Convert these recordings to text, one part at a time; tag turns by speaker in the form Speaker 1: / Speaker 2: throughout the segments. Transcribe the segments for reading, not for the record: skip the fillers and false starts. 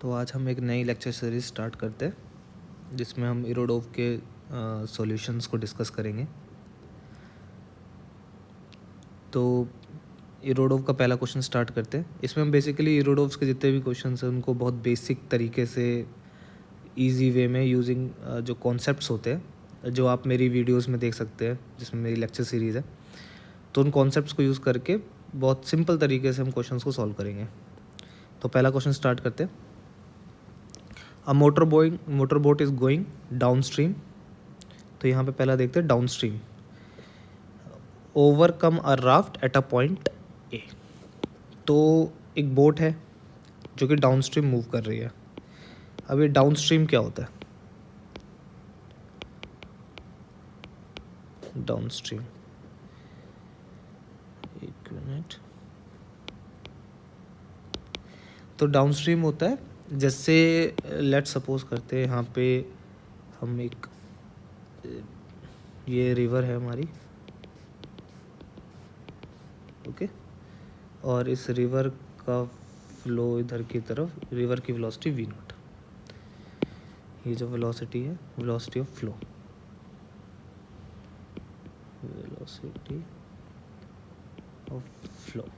Speaker 1: तो आज हम एक नई लेक्चर सीरीज स्टार्ट करते हैं जिसमें हम इरोडोव के सॉल्यूशंस को डिस्कस करेंगे। तो इरोडोव का पहला क्वेश्चन स्टार्ट करते हैं। इसमें हम बेसिकली इरोडोव्स के जितने भी क्वेश्चन हैं उनको बहुत बेसिक तरीके से इजी वे में यूजिंग जो कॉन्सेप्ट्स होते हैं जो आप मेरी वीडियोस में देख सकते हैं जिसमें मेरी लेक्चर सीरीज़ है, तो उन कॉन्सेप्ट्स को यूज़ करके बहुत सिंपल तरीके से हम क्वेश्चंस को सॉल्व करेंगे। तो पहला क्वेश्चन स्टार्ट करते हैं। A motor boat is going down stream. तो यहाँ पे पहला देखते हैं down stream. Overcome a raft at a point A. तो एक बोट है जो कि डाउन स्ट्रीम मूव कर रही है। अब ये डाउन स्ट्रीम क्या होता है? डाउन स्ट्रीम, एक मिनट। तो डाउन स्ट्रीम होता है जैसे लेट सपोज करते हैं यहाँ पे हम एक ये रिवर है हमारी, ओके, और इस रिवर का फ्लो इधर की तरफ, रिवर की वेलोसिटी v नॉट, ये जो वेलोसिटी है velocity of flow, velocity of flow,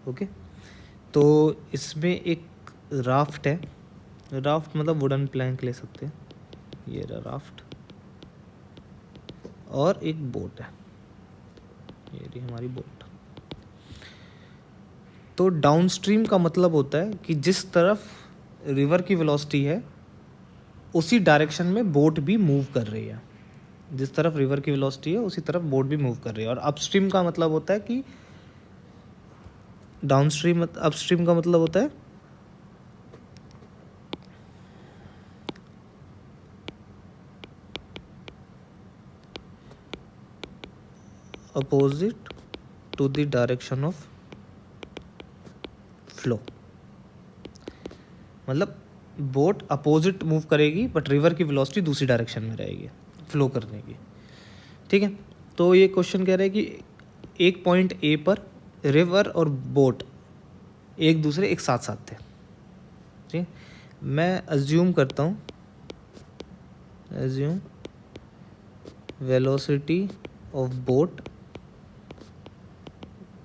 Speaker 1: okay. तो इसमें एक राफ्ट है, राफ्ट मतलब वुडन प्लैंक ले सकते हैं, ये रहा राफ्ट, और एक बोट है, ये रही हमारी बोट। तो डाउनस्ट्रीम का मतलब होता है कि जिस तरफ रिवर की वेलोसिटी है उसी डायरेक्शन में बोट भी मूव कर रही है। जिस तरफ रिवर की वेलोसिटी है उसी तरफ बोट भी मूव कर रही है। और अपस्ट्रीम का मतलब होता है कि अपस्ट्रीम का मतलब होता है opposite to the direction of flow. मतलब बोट अपोजिट मूव करेगी बट रिवर की वेलोसिटी दूसरी डायरेक्शन में रहेगी फ्लो करने की, ठीक है। तो ये क्वेश्चन कह रहा है कि एक पॉइंट ए पर रिवर और बोट एक दूसरे एक साथ साथ थे, ठीक है। मैं अज्यूम करता हूँ, assume velocity of boat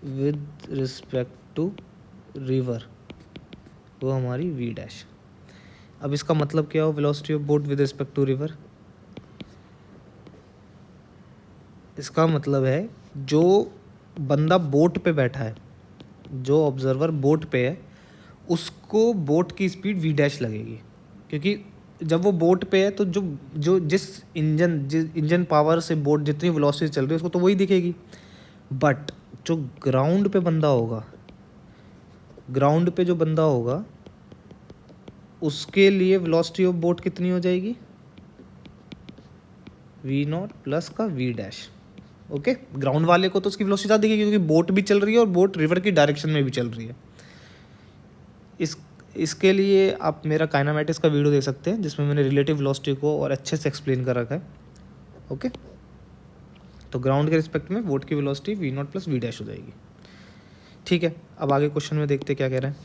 Speaker 1: with respect to river वो हमारी वी डैश। अब इसका मतलब क्या हो velocity of boat with respect to river? इसका मतलब है जो बंदा बोट पे बैठा है, जो ऑब्जर्वर बोट पे है, उसको बोट की स्पीड वी डैश लगेगी, क्योंकि जब वो बोट पे है तो जो जो जिस इंजन पावर से बोट जितनी वेलोसिटी चल रही है उसको तो वही दिखेगी। बट जो ग्राउंड पे बंदा होगा, ग्राउंड पे जो बंदा होगा उसके लिए वेलोसिटी ऑफ बोट कितनी हो जाएगी? वी नॉट प्लस का वी डैश, ओके। ग्राउंड वाले को तो उसकी वेलोसिटी ज़्यादा दिखेगी क्योंकि बोट भी चल रही है और बोट रिवर की डायरेक्शन में भी चल रही है। इसके लिए आप मेरा काइनामेटिक्स का वीडियो देख सकते हैं जिसमें मैंने रिलेटिव वेलोसिटी को और अच्छे से एक्सप्लेन कर रखा है, ओके। तो ग्राउंड के रिस्पेक्ट में बोट की velocity v naught plus v dash हो जाएगी, ठीक है। अब आगे क्वेश्चन में देखते क्या कह रहा है।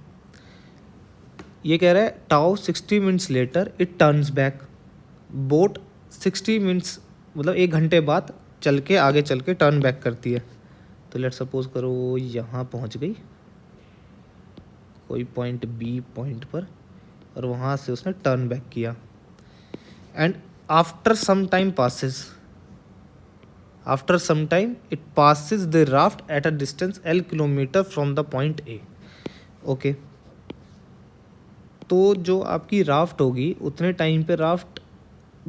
Speaker 1: ये कह रहा है tau 60 minutes later it turns back. Boat 60 minutes मतलब 1 घंटे बाद चल के आगे चल के टर्न बैक करती है। तो लेट सपोज करो वो यहाँ पहुँच गई कोई पॉइंट बी पॉइंट पर और वहाँ से उसने टर्न बैक किया and after some time it passes the raft at a distance L kilometre from the point A, okay. तो जो आपकी राफ्ट होगी उतने टाइम पे राफ्ट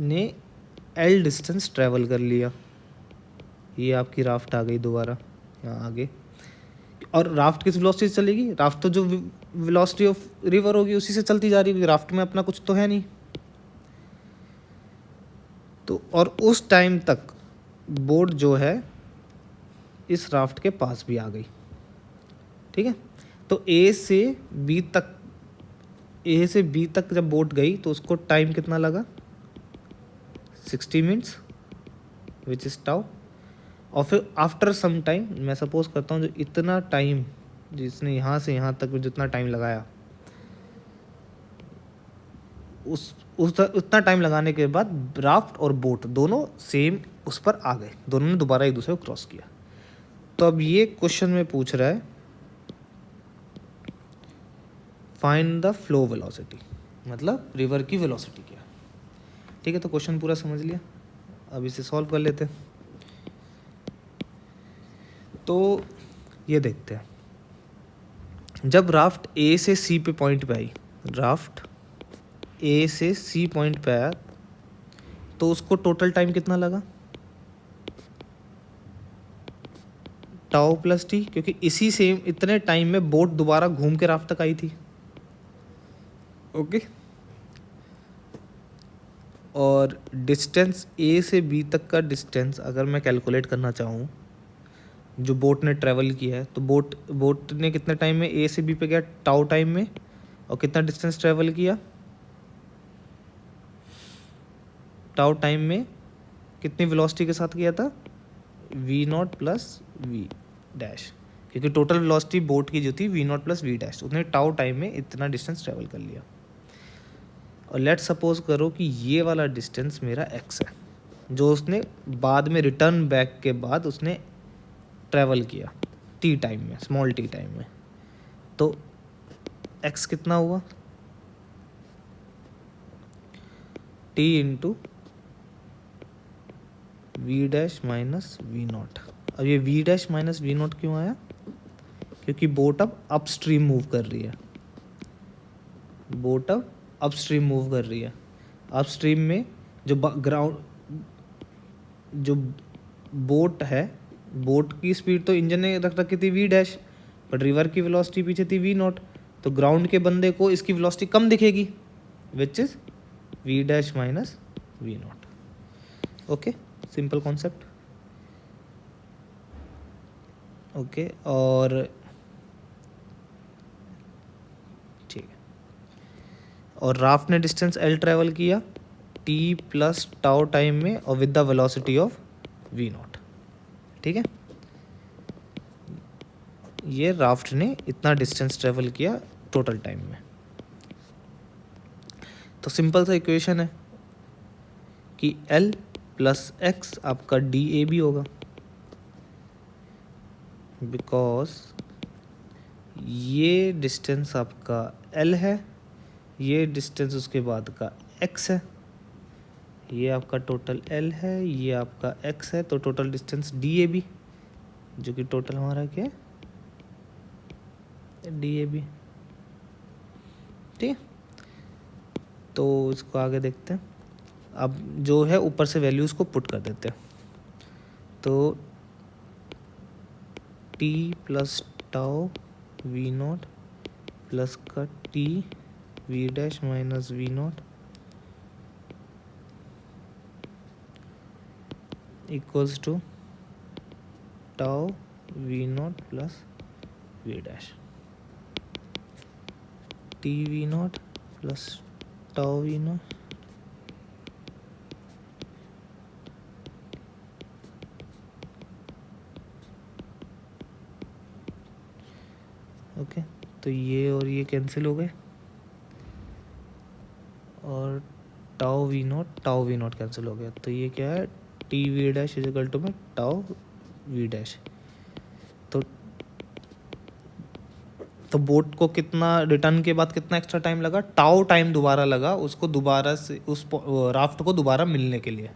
Speaker 1: ने L डिस्टेंस ट्रैवल कर लिया। ये आपकी राफ्ट आ गई दोबारा यहाँ आगे, और राफ्ट किस वेलोसिटी से चलेगी? राफ्ट तो जो वेलोसिटी ऑफ रिवर होगी उसी से चलती जा रही है, राफ्ट में अपना कुछ तो है नहीं। तो और उस टाइम तक बोट जो है इस राफ्ट के पास भी आ गई, ठीक है। तो ए से बी तक जब बोट गई तो उसको टाइम कितना लगा? 60 मिनट्स विच इज टाउ। और फिर आफ्टर सम टाइम, मैं सपोज करता हूँ जो इतना टाइम जिसने यहाँ से यहाँ तक जितना टाइम लगाया उतना टाइम लगाने के बाद राफ्ट और बोट दोनों सेम उस पर आ गए, दोनों ने दोबारा एक दूसरे को क्रॉस किया। तो अब ये क्वेश्चन में पूछ रहा है फाइंड द फ्लो वेलोसिटी, मतलब रिवर की वेलोसिटी क्या है। ठीक है, तो क्वेश्चन पूरा समझ लिया, अब इसे सॉल्व कर लेते हैं। तो ये देखते हैं, जब राफ्ट ए से सी पे पॉइंट पे आई, राफ्ट ए से सी पॉइंट पे आया, तो उसको टोटल टाइम कितना लगा, टाउ प्लस टी, क्योंकि इसी सेम इतने टाइम में बोट दोबारा घूम के राफ्ट तक आई थी। ओके, और डिस्टेंस ए से बी तक का डिस्टेंस अगर मैं कैलकुलेट करना चाहूँ जो बोट ने ट्रैवल किया है, तो बोट ने कितने टाइम में ए से बी पे गया, टाउ टाइम में, और कितना डिस्टेंस ट्रैवल किया, टाउ टाइम में, कितनी वेलोसिटी के साथ किया था, v naught plus v dash, क्योंकि टोटल वेलोसिटी बोट की जो थी v naught plus v dash, उसने टाउ टाइम में इतना डिस्टेंस ट्रैवल कर लिया। और लेट सपोज करो कि ये वाला डिस्टेंस मेरा एक्स है, जो उसने बाद में रिटर्न बैक के बाद उसने ट्रैवल किया टी टाइम में, स्मॉल टी टाइम में। तो एक्स कितना हुआ, t into v dash minus v naught. अब ये v dash minus v naught क्यों आया, क्योंकि बोट अब अपस्ट्रीम मूव कर रही है, बोट अब अपस्ट्रीम मूव कर रही है। अपस्ट्रीम में जो जो बोट है, बोट की स्पीड तो इंजन ने रख रखी थी वी डैश, बट रिवर की वेलोसिटी पीछे थी वी नॉट, तो ग्राउंड के बंदे को इसकी वेलोसिटी कम दिखेगी, which is v dash minus v naught. Okay, simple concept. Okay, और ठीक है, और राफ्ट ने डिस्टेंस एल ट्रैवल किया टी प्लस टाउ टाइम में और with the velocity of v naught. ठीक है, ये राफ्ट ने इतना डिस्टेंस ट्रेवल किया टोटल टाइम में। तो सिंपल सा इक्वेशन है कि L प्लस एक्स आपका DAB होगा, बिकॉज ये डिस्टेंस आपका L है, ये डिस्टेंस उसके बाद का x है, ये आपका टोटल L है, ये आपका x है, तो टोटल डिस्टेंस DAB, जो कि टोटल हमारा क्या है, DAB। ठीक है, तो इसको आगे देखते हैं। अब जो है ऊपर से वैल्यूज़ को पुट कर देते हैं, तो T plus tau v naught plus का T v dash minus v naught equals to tau v naught plus v dash, T v naught plus tau v naught okay. तो ये और ये कैंसिल हो गए, और टाउ वी नॉट कैंसिल हो गया, तो ये क्या है, t v dash is equal to में टाउ वी डैश। तो बोट को कितना रिटर्न के बाद कितना एक्स्ट्रा टाइम लगा, टाउ टाइम दोबारा लगा उसको, दोबारा से उस राफ्ट को दोबारा मिलने के लिए।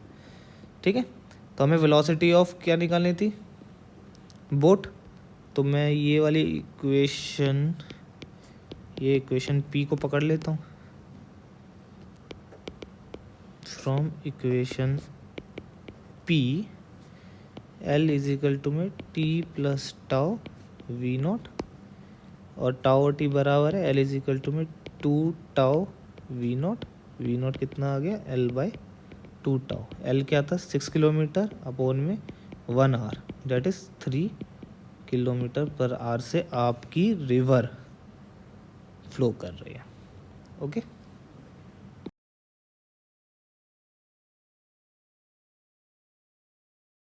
Speaker 1: ठीक है, तो हमें वेलोसिटी ऑफ क्या निकालनी थी, बोट। तो मैं ये वाली इक्वेशन, ये इक्वेशन P को पकड़ लेता हूँ, from equation P L is equal to में T plus tau v naught, और टाउ और टी बराबर है L इज इक्वल टू में 2 टाउ वी नॉट कितना आ गया, L बाई 2 टाउ। L क्या था, 6 किलोमीटर अपॉन में 1 hour, that is 3 kilometre per hour से आपकी रिवर फ्लो कर रही है। ओके।